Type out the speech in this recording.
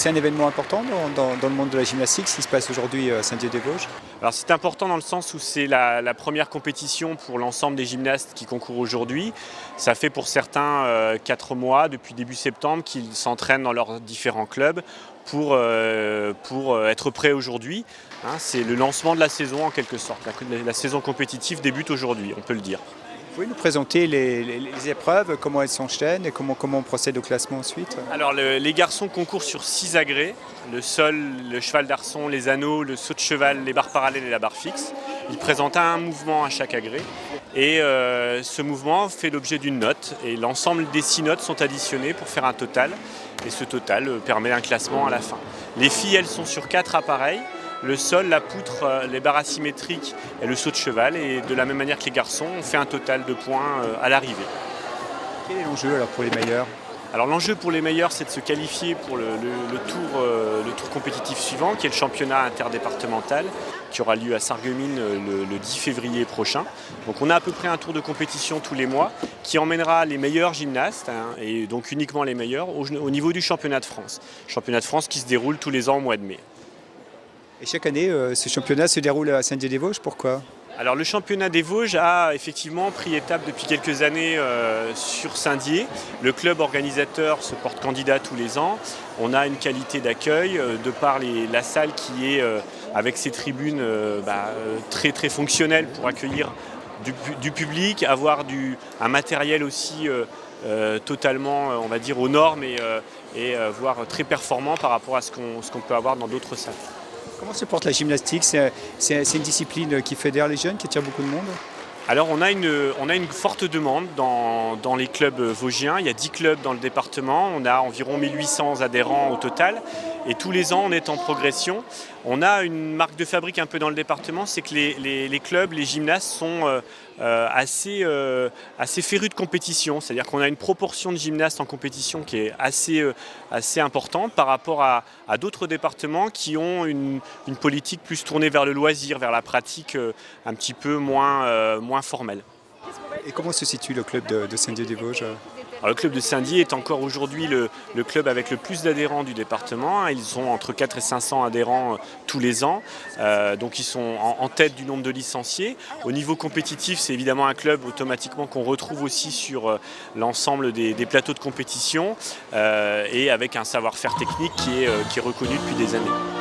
c'est un événement important dans le monde de la gymnastique, ce qui se passe aujourd'hui à Saint-Dié-des-Vosges? Alors c'est important dans le sens où c'est la première compétition pour l'ensemble des gymnastes qui concourent aujourd'hui. Ça fait pour certains 4 mois, depuis début septembre, qu'ils s'entraînent dans leurs différents clubs pour être prêts aujourd'hui. C'est le lancement de la saison en quelque sorte. La saison compétitive débute aujourd'hui, on peut le dire. Vous pouvez nous présenter les épreuves, comment elles s'enchaînent et comment on procède au classement ensuite? Alors les garçons concourent sur 6 agrès, le sol, le cheval d'arçon, les anneaux, le saut de cheval, les barres parallèles et la barre fixe. Ils présentent un mouvement à chaque agrès et ce mouvement fait l'objet d'une note et l'ensemble des 6 notes sont additionnées pour faire un total et ce total permet un classement à la fin. Les filles, elles sont sur 4 appareils. Le sol, la poutre, les barres asymétriques et le saut de cheval. Et de la même manière que les garçons, on fait un total de points à l'arrivée. Quel est l'enjeu alors pour les meilleurs? Alors l'enjeu pour les meilleurs, c'est de se qualifier pour le tour compétitif suivant, qui est le championnat interdépartemental, qui aura lieu à Sarreguemines le 10 février prochain. Donc on a à peu près un tour de compétition tous les mois, qui emmènera les meilleurs gymnastes, et donc uniquement les meilleurs, au niveau du championnat de France. Championnat de France qui se déroule tous les ans au mois de mai. Et chaque année, ce championnat se déroule à Saint-Dié-des-Vosges, pourquoi? Alors le championnat des Vosges a effectivement pris étape depuis quelques années sur Saint-Dié. Le club organisateur se porte candidat tous les ans. On a une qualité d'accueil de par la salle qui est avec ses tribunes très très fonctionnelles pour accueillir du public, avoir un matériel aussi totalement on va dire aux normes et voire très performant par rapport à ce qu'on peut avoir dans d'autres salles. Comment se porte la gymnastique? C'est une discipline qui fédère les jeunes, qui attire beaucoup de monde? Alors on a une forte demande dans les clubs vosgiens. Il y a 10 clubs dans le département, on a environ 1800 adhérents au total et tous les ans on est en progression. On a une marque de fabrique un peu dans le département, c'est que les clubs, les gymnastes sont assez férus de compétition. C'est-à-dire qu'on a une proportion de gymnastes en compétition qui est assez importante par rapport à d'autres départements qui ont une politique plus tournée vers le loisir, vers la pratique un petit peu moins formelle. Et comment se situe le club de Saint-Dié-des-Vosges? Alors, le club de Saint-Dié est encore aujourd'hui le club avec le plus d'adhérents du département. Ils ont entre 4 et 500 adhérents tous les ans. Donc ils sont en tête du nombre de licenciés. Au niveau compétitif, c'est évidemment un club automatiquement qu'on retrouve aussi sur l'ensemble des plateaux de compétition et avec un savoir-faire technique qui est reconnu depuis des années.